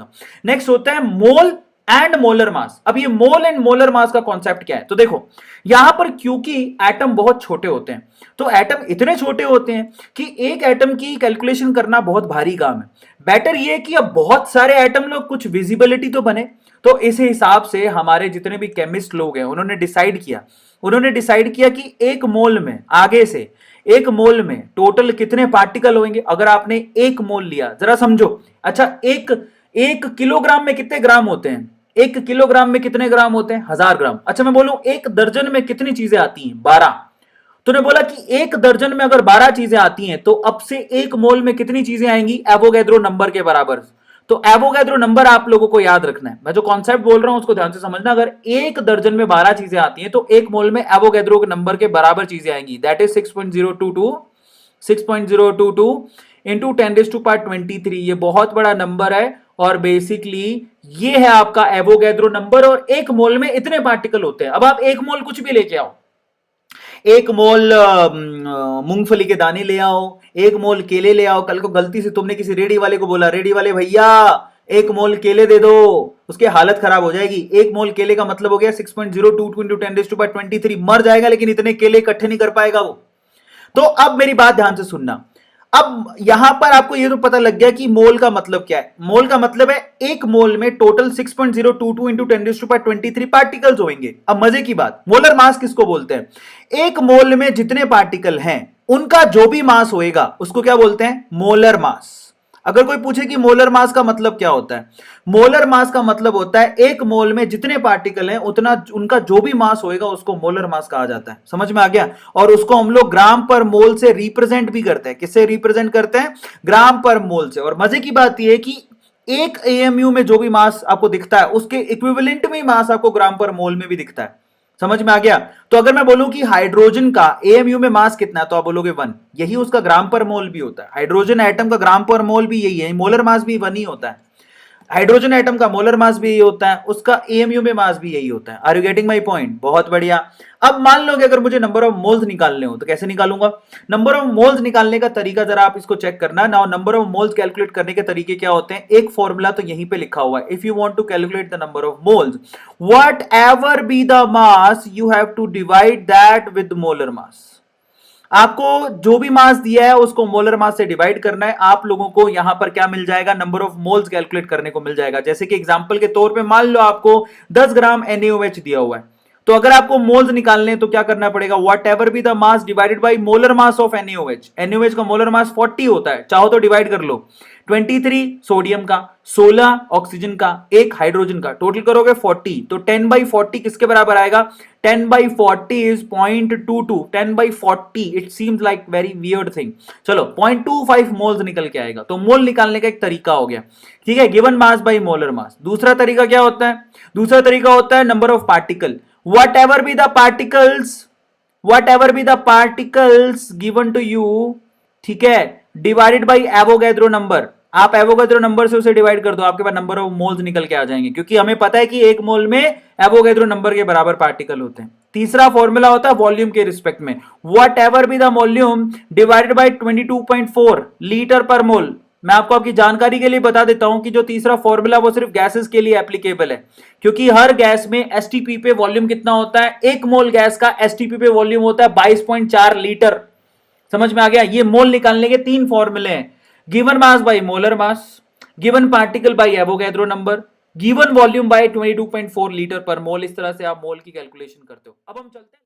का। नेक्स्ट होता है मोल एंड मोलर मास। अब ये मोल एंड मोलर मास का कॉन्सेप्ट क्या है, तो देखो यहां पर क्योंकि एटम बहुत छोटे होते हैं, तो एटम इतने छोटे होते हैं कि एक एटम की कैलकुलेशन करना बहुत भारी काम है। बेटर ये कि अब बहुत सारे एटम लोग कुछ विजिबिलिटी तो बने। तो इस हिसाब से हमारे जितने भी केमिस्ट लोग हैं उन्होंने डिसाइड किया कि एक मोल में आगे से एक मोल में टोटल कितने पार्टिकल होंगे। अगर आपने एक मोल लिया, जरा समझो, अच्छा एक एक किलोग्राम में कितने ग्राम होते हैं, एक किलोग्राम में कितने ग्राम होते हैं, 1000 ग्राम। अच्छा मैं बोलूं एक दर्जन में कितनी चीजें आती हैं, 12। तूने बोला कि एक दर्जन में अगर 12 चीजें आती हैं तो अब से एक मोल में कितनी चीजें आएंगी, एवोगैड्रो नंबर के बराबर। तो एवोगैड्रो नंबर आप लोगों को याद रखना है, मैं जो कॉन्सेप्ट बोल रहा हूं उसको ध्यान से समझना। अगर एक दर्जन में 12 चीजें आती हैं तो एक मोल में एवोगैड्रो के नंबर के बराबर चीजें आएंगी, दैट इज 6.022 इंटू 10⁻23। ये बहुत बड़ा नंबर है और बेसिकली ये है आपका एवोगैड्रो नंबर, और एक मोल में इतने पार्टिकल होते हैं। अब आप एक मोल कुछ भी लेके आओ, एक मोल मूंगफली के दाने ले आओ, एक मोल केले ले आओ। कल को गलती से तुमने किसी रेडी वाले को बोला, रेडी वाले भैया एक मोल केले दे दो, उसकी हालत खराब हो जाएगी। एक मोल केले का मतलब हो गया 6.022 इंटू 10⁻23, मर जाएगा लेकिन इतने केले इकट्ठे नहीं कर पाएगा वो। तो अब मेरी बात ध्यान से सुनना। अब यहां पर आपको यह तो पता लग गया कि मोल का मतलब क्या है। मोल का मतलब है एक मोल में टोटल 6.022 इंटू 10⁻23 पार्टिकल्स होंगे। अब मजे की बात, मोलर मास किसको बोलते हैं, एक मोल में जितने पार्टिकल हैं उनका जो भी मास होएगा उसको क्या बोलते हैं, मोलर मास। अगर कोई पूछे कि मोलर मास का मतलब क्या होता है, मोलर मास का मतलब होता है एक मोल में जितने पार्टिकल हैं उतना उनका जो भी मास होएगा उसको मोलर मास कहा जाता है। समझ में आ गया। और उसको हम लोग ग्राम पर मोल से रिप्रेजेंट भी करते हैं। किससे रिप्रेजेंट करते हैं, ग्राम पर मोल से। और मजे की बात यह है कि एक एएमयू में जो भी मास आपको दिखता है उसके इक्विवेलेंट में मास आपको ग्राम पर मोल में भी दिखता है। समझ में आ गया। तो अगर मैं बोलूं कि हाइड्रोजन का एएमयू में मास कितना है तो आप बोलोगे 1, यही उसका ग्राम पर मोल भी होता है। हाइड्रोजन एटम का ग्राम पर मोल भी यही है, मोलर मास भी 1 ही होता है। हाइड्रोजन एटम का मोलर मास भी यही होता है, उसका एएमयू में मास भी यही होता है। Are you getting my point, बहुत बढ़िया। अब मान लो कि अगर मुझे नंबर ऑफ मोल्स निकालने हो तो कैसे निकालूंगा। नंबर ऑफ मोल्स निकालने का तरीका जरा आप इसको चेक करना ना। नंबर ऑफ मोल्स कैलकुलेट करने के तरीके क्या होते हैं, एक फॉर्मूला तो यहीं पे लिखा हुआ है। If you want to calculate the number of moles, whatever be the mass you have to divide that with molar mass. आपको जो भी मास दिया है उसको मोलर मास से डिवाइड करना है। आप लोगों को यहां पर क्या मिल जाएगा, नंबर ऑफ मोल्स कैलकुलेट करने को मिल जाएगा। जैसे कि एग्जांपल के तौर पे मान लो आपको 10 ग्राम NaOH दिया हुआ है, तो अगर आपको मोल्स निकालने तो क्या करना पड़ेगा, what ever be the mass divided by molar mass of NaOH। NaOH का मोलर मास 40 होता है, चाहो तो डिवाइड कर लो। 23 सोडियम का, 16 ऑक्सीजन का, 1 हाइड्रोजन का, टोटल करोगे 40। तो 10/40 किसके बराबर आएगा, 10/40 is 0.22। 10/40 it seems like very weird thing. चलो 0.25 मोल्स निकल के आएगा। तो मोल निकालने का एक तरीका हो गया, ठीक है, given mass by molar mass. दूसरा तरीका क्या होता है, दूसरा तरीका होता है number of particle. Whatever be the particles given to you, ठीक है, डिवाइडेड बाई एवोगैड्रो नंबर। आप एवोगैड्रो नंबर से उसे डिवाइड कर दो, आपके पास नंबर ऑफ मोल्स निकल के आ जाएंगे, क्योंकि हमें पता है कि एक मोल में एवोगैड्रो नंबर के बराबर पार्टिकल होते हैं। तीसरा फॉर्मूला होता है वॉल्यूम के रिस्पेक्ट में, what ever be the volume divided by 22.4 litre पर मोल। मैं आपको आपकी जानकारी के लिए बता देता हूं कि जो तीसरा फॉर्मूला वो सिर्फ गैसेस के लिए एप्लीकेबल है, क्योंकि हर गैस में एसटीपी पे वॉल्यूम कितना होता है, एक मोल गैस का एसटीपी पे वॉल्यूम होता है 22.4 लीटर। समझ में आ गया। ये मोल निकालने के 3 फॉर्मूले हैं, given mass by molar mass, given particle by Avogadro number, given volume by 22.4 litre पर मोल। इस तरह से आप मोल की कैलकुलेशन करते हो। अब हम चलते हैं